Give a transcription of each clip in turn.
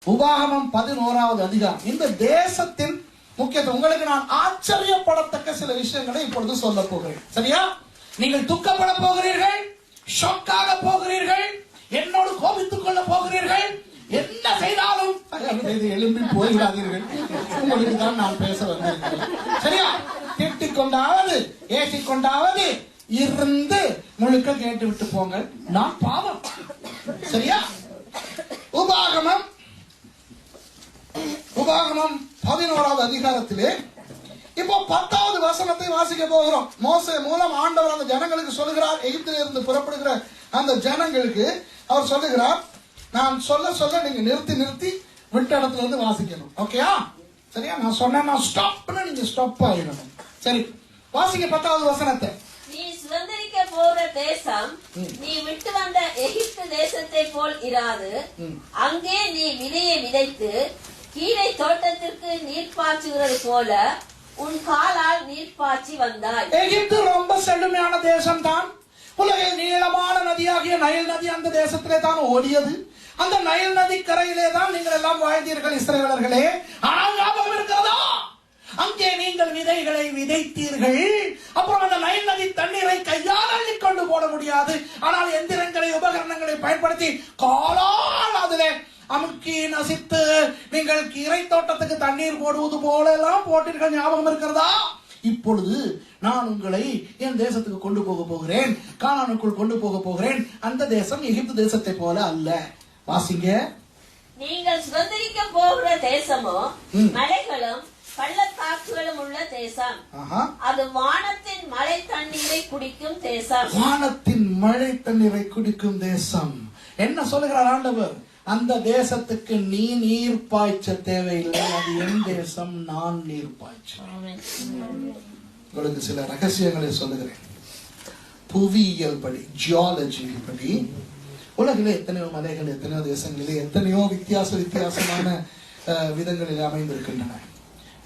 உபாகமம் 11வது அதிகாரம். இந்த தேசத்தின் முக்கியத்துவம் உங்களுக்கு நான் ஆச்சரியப்படத்தக்க சில விஷயங்களை இப்பொழுது சொல்ல போகிறேன். சரியா? நீங்கள் துக்கப்பட போகிறீர்கள், ஷாக்காக போகிறீர்கள், என்னோடு கோபித்துக் கொள்ள போகிறீர்கள். என்ன செய்தாலும் எழும்பி போய்விடாதீர்கள். உங்களுக்கு தான் நான் பேச வந்திருக்கிறேன். சரியா? திட்டிக் கொண்டாவது ஏற்றிக் கொண்டாவது இருந்து முழுக்க கேட்டு விட்டு போங்க. நான் பாவம். சரியா? உபாகமம் 11வது அதிகாரத்திலே இப்போ 10வது வசனத்தை வாசிக்க போகிறோம். மோசே மூலம் ஆண்டவர் அந்த ஜனங்களுக்கு சொல்லுகிறார். எகிப்திலிருந்து புறப்படுகிற அந்த ஜனங்களுக்கு அவர் சொல்லுகிறார், நான் சொல்ல சொல்ல நீங்க நிறுத்தி விட்ட இடத்துல இருந்து வாசிக்கணும். ஓகேயா? சரியா? நான் சொன்னேன் ஸ்டாப்னா நீங்க ஸ்டாப் ஆயிடணும். சரி, வாசிக்க 10வது வசனத்தை. நீ சுதந்திரிக்க போற தேசம் நீ விட்டு வந்த எகிப்து தேசத்தை போல் இராது. அங்கே நீ விதையை விதைத்து கீழே தோட்டத்திற்கு நீர் பாய்ச்சுகிறது போல உன் காலால் நீர் பாய்ச்சி வந்தாய். எகிப்து ரொம்ப செழுமையான தேசம் தான். உலகில் நீளமான நதியாகிய நைல் நதி அந்த தேசத்திலே தான் ஓடியது. அந்த நைல் நதி கரையிலே தான் நீங்கள் எல்லாம் வாழ்ந்தீர்கள் இஸ்ரவேலர்களே. ஆனால் ஞாபகம் இருக்கிறதா? அங்கே நீங்கள் விதைகளை விதைத்தீர்கள். அப்புறம் அந்த நைல் நதி தண்ணீரை கையால் அள்ளி கொண்டு போட முடியாது. ஆனால் எந்திரங்களை உபகரணங்களை பயன்படுத்தி காலால் அதிலே அமுக்கி நசித்து நீங்கள் கீரை தோட்டத்துக்கு தண்ணீர் போடுவது போல எல்லாம் போட்டீர்கள். ஞாபகம் இருக்கிறதா? இப்பொழுது நான் உங்களை என் தேசத்துக்கு கொண்டு போக போகிறேன், கானானுக்குள் கொண்டு போக போகிறேன். அந்த தேசம் எகிப்து தேசத்தை போல அல்ல. வாசிங்க. நீங்கள் சுதந்திரிக்க போகிற தேசமோ மலைகளும் பள்ளத்தாக்குகளும் உள்ள தேசம். அது வானத்தின் மழை தண்ணீரை குடிக்கும் தேசம். வானத்தின் மழை தண்ணீரை குடிக்கும் தேசம். என்ன சொல்லுகிறார் ஆண்டவர்? அந்த தேசத்துக்கு நீ நீர் பாய்ச்ச தேவையில்லை. அது என் தேசம், நான் நீர் பாய்ச்ச. உங்களுக்கு சில ரகசியங்களை சொல்லுகிறேன். புவியியல் படி, ஜியாலஜி படி உலகிலே எத்தனையோ மலைகள், எத்தனையோ தேசங்களிலே எத்தனையோ வித்தியாசமான விதங்களில் அமைந்திருக்கின்றன.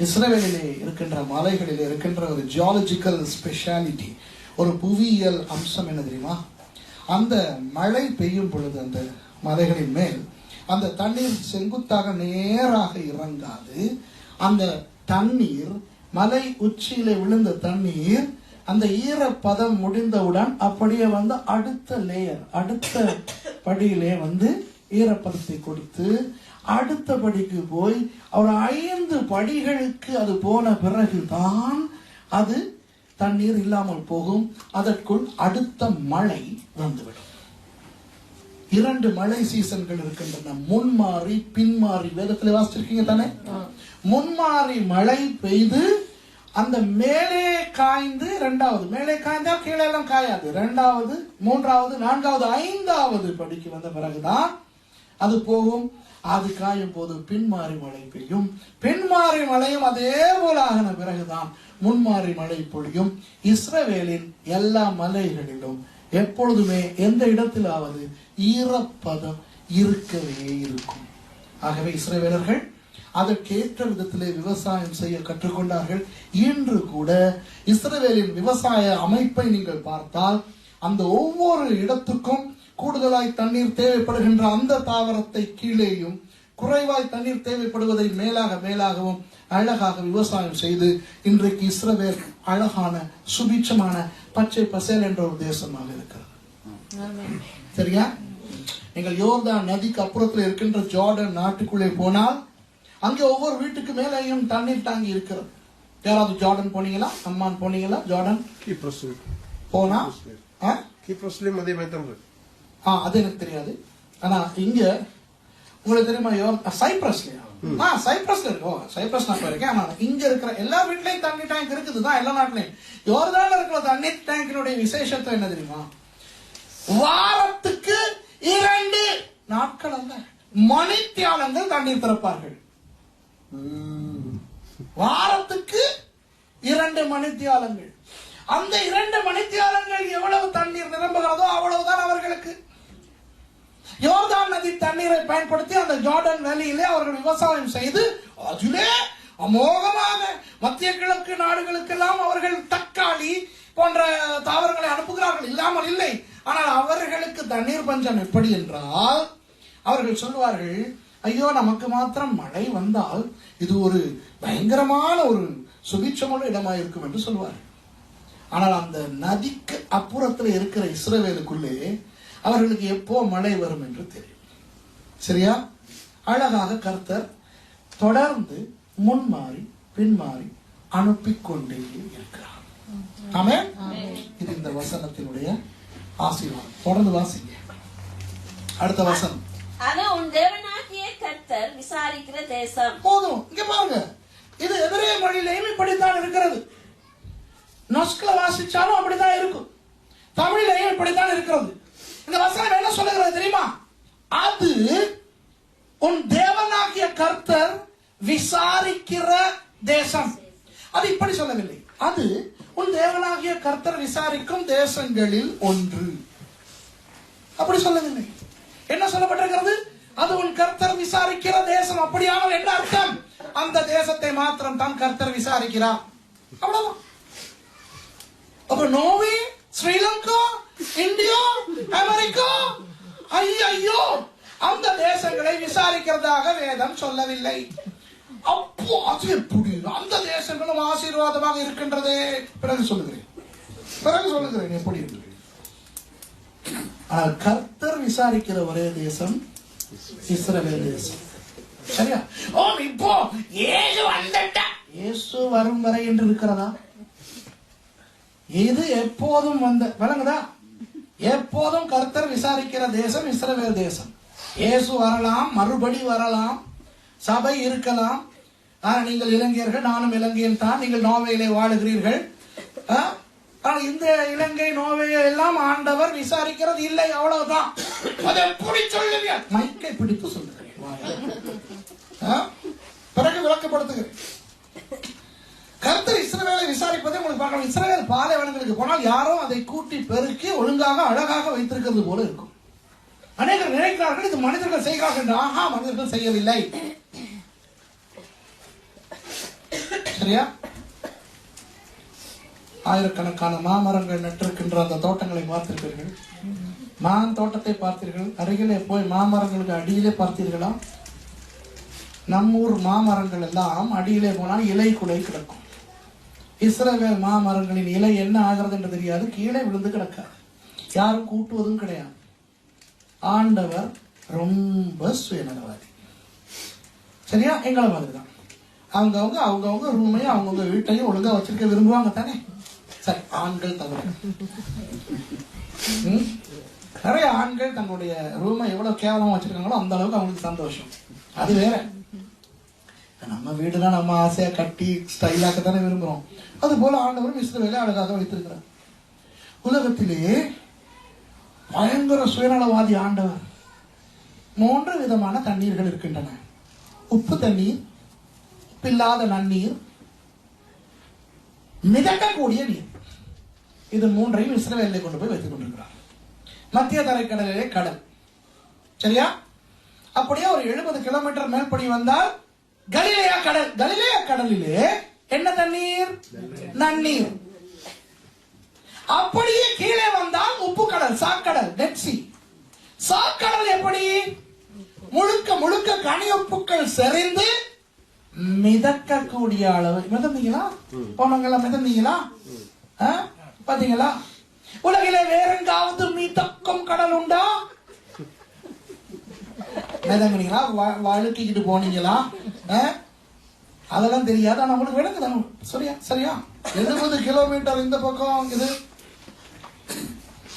இஸ்ரவேலிலே இருக்கின்ற மலைகளிலே இருக்கின்ற ஒரு ஜியாலஜிக்கல் ஸ்பெஷாலிட்டி, ஒரு புவியியல் அம்சம் என்ன தெரியுமா? அந்த மழை பெய்யும் பொழுது அந்த மலைகளின் மேல் அந்த தண்ணீர் செங்குத்தாக நேராக இறங்காது. அந்த தண்ணீர் மலை உச்சியிலே விழுந்த தண்ணீர் அந்த ஈரப்பதம் முடிந்தவுடன் அப்படியே வந்து அடுத்த லேயர், அடுத்த படியிலே வந்து ஈரப்பதத்தை கொடுத்து அடுத்த படிக்கு போய் ஒரு 5 படிகளுக்கு அது போன பிறகுதான் அது தண்ணீர் இல்லாமல் போகும். அதற்குள் அடுத்த மழை வந்துவிடும். 2 மழை சீசன்கள் இருக்கின்றன, முன்மாறி பின்மாறி. வேதத்தில் வாசிச்சிருக்கீங்க தானே? முன்மாறி மழை பெய்து அந்த மேலே காய்ந்து, இரண்டாவது மேலே காய்ந்தா கீழே எல்லாம் காயாது, 2வது 3வது 4வது 5வது படிக்கு வந்த பிறகுதான் அது போகும். அது காயும் போது பின்மாறி மழை பெய்யும். பின்மாறி மழையும் அதே போல ஆகின பிறகுதான் முன்மாறி மழை பொழியும். இஸ்ரவேலின் எல்லா மலைகளிலும் எப்பொழுதுமே எந்த இடத்திலாவது ஈரப்பதம் இருக்கவே இருக்கும். ஆகவே இஸ்ரவேலர்கள் அதற்கேற்ற விதத்திலே விவசாயம் செய்ய கற்றுக்கொண்டார்கள். இன்று கூட இஸ்ரவேலின் விவசாய அமைப்பை நீங்கள் பார்த்தால் அந்த ஒவ்வொரு இடத்துக்கும் கூடுதலாய் தண்ணீர் தேவைப்படுகின்ற அந்த தாவரத்தை கீழேயும், குறைவாய் தண்ணீர் தேவைப்படுவதை மேலாகவும் அழகாக விவசாயம் செய்து இன்றைக்கு இஸ்ரவேல் அழகான சுபிட்சமான பச்சை பசேல் என்ற ஒரு தேசமாக இருக்கிறது. சரியா? நீங்கள் யோர்தான் நதிக்கு அப்புறத்தில் இருக்கின்ற ஜார்டன் நாட்டுக்குள்ளே போனால் அங்கே ஒவ்வொரு வீட்டுக்கு மேலேயும் தண்ணீர் தாங்கி இருக்கிறது. யாராவது ஜார்டன் போனீங்களா? அம்மான் போனீங்களா? ஜார்டன் போனா அது எனக்கு தெரியாது. ஆனா இங்க உங்களுக்கு தெரியுமா? சைப்ரஸ்லயா? சைப்ரஸ்ல இருக்கு. சைப்ரஸ் நான் போயிருக்கேன். ஆனா இங்க இருக்கிற எல்லா வீட்லயும் தண்ணி டேங்க் இருக்குதுதான், எல்லா நாட்டிலையும். யோர்தான்ல இருக்கிற தண்ணி டேங்கினுடைய விசேஷத்தை என்ன தெரியுமா? வாரத்துக்கு 2 நாட்கள் அல்ல, மணித்தியாலங்கள் தண்ணீர் திறப்பார்கள். வாரத்துக்கு 2 மணித்தியாலங்கள். அந்த 2 மணித்தியாலங்கள் எவ்வளவு தண்ணீர் நிரம்புகிறதோ அவ்வளவுதான் அவர்களுக்கு. யோர்தான் நதி தண்ணீரை பயன்படுத்தி அந்த ஜார்டன் வேலியிலே அவர்கள் விவசாயம் செய்து அதிலே அமோகமாக மத்திய கிழக்கு நாடுகளுக்கெல்லாம் அவர்கள் தக்காளி போன்ற தாவரங்களை அனுப்புகிறார்கள், இல்லாமல் இல்லை. ஆனால் அவர்களுக்கு தண்ணீர் பஞ்சம் எப்படி என்றால் அவர்கள் சொல்வார்கள், ஐயோ நமக்கு மாத்திரம் மழை வந்தால் இது ஒரு பயங்கரமான ஒரு சுபிட்சமான இடமாக இருக்கும் என்று சொல்வார். ஆனால் அந்த நதிக்கு அப்புறத்தில் இருக்கிற இஸ்ரவேலுக்குள்ளே அவர்களுக்கு எப்போ மழை வரும் என்று தெரியும். சரியா? அழகாக கர்த்தர் தொடர்ந்து முன்மாறி பின்மாறி அனுப்பிக்கொண்டே இருக்கிறார். ஆமென். இது இந்த வசனத்தினுடைய ஆசீர்வாதம். தொடர்ந்து வாசிங்க அடுத்த வசனம். அது உன் தேவனாகிய கர்த்தர் விசாரிக்கிற தேசம். போதும். இங்க பாருங்க, இது எபிரேய மொழியிலேயும் இப்படித்தான் இருக்கிறது. நொஸ்குல வாசிச்சாலும் அப்படித்தான் இருக்கும், தமிழிலேயும் இப்படித்தான் இருக்கிறது. இந்த வசனம் என்ன சொல்லுகிறது தெரியுமா? அது உன் தேவனாகிய கர்த்தர் விசாரிக்கிற தேசம். அது இப்படி சொல்லவில்லை. அது உன் தேவனாகிய கர்த்தர் விசாரிக்கும் தேசங்களில் ஒன்று. அப்படி சொல்லவில்லை. என்ன சொல்லப்பட்டிருக்கிறது? அது உன் கர்த்தர் விசாரிக்கிற தேசம். அப்படியானால் என்ன அர்த்தம்? அந்த தேசத்தை மாத்திரம் தான் கர்த்தர் விசாரிக்கிறார். அவ்வளவுதான். அப்ப நோவே, ஸ்ரீலங்கா, இந்தியா, அமெரிக்கா, ஐயோ அந்த தேசங்களை விசாரிக்கிறதாக வேதம் சொல்லவில்லை. அப்போ அது எப்படி அந்த தேசங்களும் ஆசீர்வாதமாக இருக்கின்றதே? பிறகு சொல்லுகிறேன் எப்படி என்று. ஆனால் கர்த்தர் விசாரிக்கிற ஒரே தேசம் இஸ்ரவேல் தேசம். சரியா? இப்போ இயேசு வரும் வரை என்று இருக்கிறதா? இது எப்போதும் விளங்குதா? எப்போதும் கர்த்தர் விசாரிக்கிற தேசம் இஸ்ரவேல் தேசம். இயேசு வரலாம், மறுபடி வரலாம், சபை இருக்கலாம். நீங்கள் இலங்கையர்கள், நானும் இலங்கையன் தான். நீங்கள் நோர்வேயிலே வாழுகிறீர்கள். இந்த இலங்கை நோர்வே எல்லாம் ஆண்டவர் விசாரிக்கிறது இல்லை. அவ்வளவுதான். அதை எப்படி சொல்லுவீங்க? மைக்கை பிடித்து சொல்லுகிறேன், பிறகு விளக்கப்படுத்துகிறேன். கர்த்தர் இஸ்ரவேலை விசாரிப்பதை உங்களுக்கு பார்க்கலாம். இஸ்ரவேல் பாலைவனங்களுக்கு போனால் யாரோ அதை கூட்டி பெருக்கி ஒழுங்காக அழகாக வைத்திருக்கிறது போல இருக்கும். அநேகர் நினைக்கிறார்கள் இது மனிதர்கள் செய்கிறார்கள் என்று. ஆஹா, மனிதர்கள் செய்யவில்லை. சரியா? ஆயிரக்கணக்கான மாமரங்கள் நட்டிருக்கின்ற அந்த தோட்டங்களை பார்த்திருப்பீர்கள். மான் தோட்டத்தை பார்த்தீர்கள். அருகிலே போய் மாமரங்களுக்கு அடியிலே பார்த்தீர்களா? நம்மூர் மாமரங்கள் எல்லாம் அடியிலே போனால் இலை குலை கிடக்கும். இஸ்ரவேல் மாமரங்களின் இலை என்ன ஆகிறது என்று தெரியாது, கீழே விழுந்து கிடக்காது. யாரும் கூட்டுவதும் கிடையாது. ஆண்டவர் ரொம்ப சுயநலவாதி. சரியா? எங்களை மாதிரிதான். அவங்கவுங்க ரூமையும் அவங்கவுங்க வீட்டையும் ஒழுங்கா வச்சிருக்க விரும்புவாங்க தானே? சரி, ஆண்கள் தவிர நிறைய ஆண்கள் தன்னுடைய ரூமை எவ்வளவு கேவலமா வச்சிருக்காங்களோ அந்த அளவுக்கு அவங்களுக்கு சந்தோஷம். அது வேற. நம்ம வீடுதான் நம்ம ஆசையா கட்டி ஸ்டைலாக்க தானே விரும்புறோம். அது போல ஆண்டவரும் இஸ்ரவேலை அழகாக வைத்திருக்கிறார். உலகத்திலே பயங்கர சுயநலவாதி ஆண்டவர். 3 விதமான தண்ணீர்கள் இருக்கின்றன. உப்பு தண்ணீர், உப்பில்லாத நன்னீர், மிதக்கக்கூடிய நீர். இது 3ஐயும் இஸ்ரவேலை கொண்டு போய் வைத்துக் கொண்டிருக்கிறார். மத்திய தரைக்கடலிலே கடல். சரியா? அப்படியே ஒரு 70 கிலோமீட்டர் மேல்படி வந்தால் கலிலேயா கடல். கலிலேயா கடலிலே என்ன தண்ணீர்? நன்னீர். அப்படியே கீழே வந்தால் உப்பு கடல், சாக்கடல், டெட் சி. சாக்கடல் எப்படி? முழுக்க முழுக்க கனியுப்புக்கள் செறிந்து மிதக்கக்கூடிய அளவு. மிதந்தீங்களா? போனவங்க மிதந்தீங்களா? பாத்தீங்களா? உலகிலே வேற எங்காவது மிதக்கும் கடல் உண்டா? மிதங்குனீங்களா? வழுக்கிக்கிட்டு போனீங்களா? அதெல்லாம் தெரியாது. ஆனா உங்களுக்கு விளங்குதான். சரியா? சரியா? 70 கிலோமீட்டர் இந்த பக்கம் இது.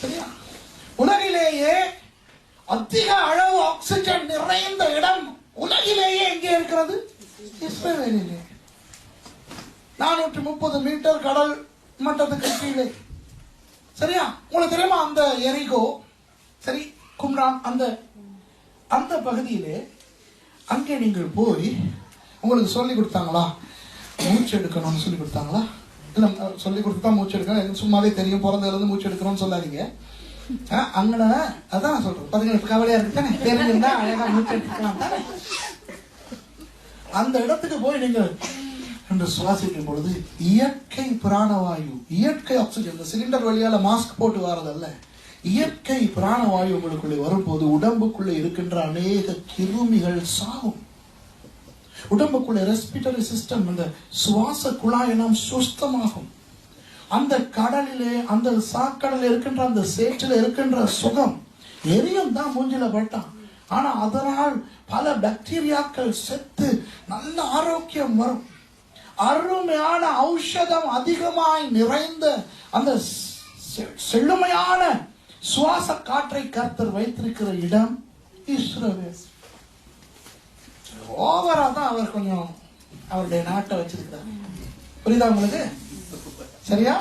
சரியா? உலகிலேயே அதிக அளவு ஆக்சிஜன் நிறைந்த இடம் உலகிலேயே எங்கே இருக்கிறது? இஸ்ரவேலிலே. 430 மீட்டர் கடல் மட்டத்துக்கு கீழே. சரியா? உங்களுக்கு தெரியுமா அந்த எரிகோ, சரி, கும்ரான், அந்த பகுதியிலே அங்கே நீங்கள் போய் உங்களுக்கு சொல்லி கொடுத்தாங்களா மூச்சு எடுக்கணும்னு சொல்லி கொடுத்தாங்களா? இல்ல, சொல்லி கொடுத்தா மூச்சு எடுக்கணும் சும்மாவே தெரியும், பிறந்ததுல இருந்து மூச்சு எடுக்கணும்னு சொல்லாதீங்க. அங்கன அதான் சொல்றேன். பாத்தீங்கன்னா கவலையா இருக்கு தானே, தெரிஞ்சிருந்தா அழகா மூச்சு எடுக்கலாம் தானே. அந்த இடத்துக்கு போய் நீங்கள் என்று சுவாசிக்கும் பொழுது இயற்கை பிராணவாயு, இயற்கை ஆக்சிஜன், இந்த சிலிண்டர் வழியால மாஸ்க் போட்டு வரதல்ல, இயற்கை பிராணவாயு உங்களுக்குள்ளே வரும்போது உடம்புக்குள்ளே இருக்கின்ற அநேக கிருமிகள் சாகும். உடம்புக்குள்ளே ரெஸ்பிரேட்டரி சிஸ்டம், அந்த சுவாச குழாய் எல்லாம் சுத்தமாகும். அந்த கடலிலே, அந்த சாக்கடலில் இருக்கின்ற அந்த சேற்றில் இருக்கின்ற சுகம் எரியும் தான் மூஞ்சில பட்டான். ஆனா அதனால் பல பாக்டீரியாக்கள் செத்து நல்ல ஆரோக்கியம் வரும். அருமையான ஔஷதம் அதிகமாய் நிறைந்த அந்த செழுமையான சுவாச காற்றை கர்த்தர் வைத்திருக்கிற இடம் இஸ்ரவேல். ஓவரா தான் அவர் கொஞ்சம் அவருடைய நாட்டை வச்சிருக்கிறார். புரியுதா உங்களுக்கு? சரியா?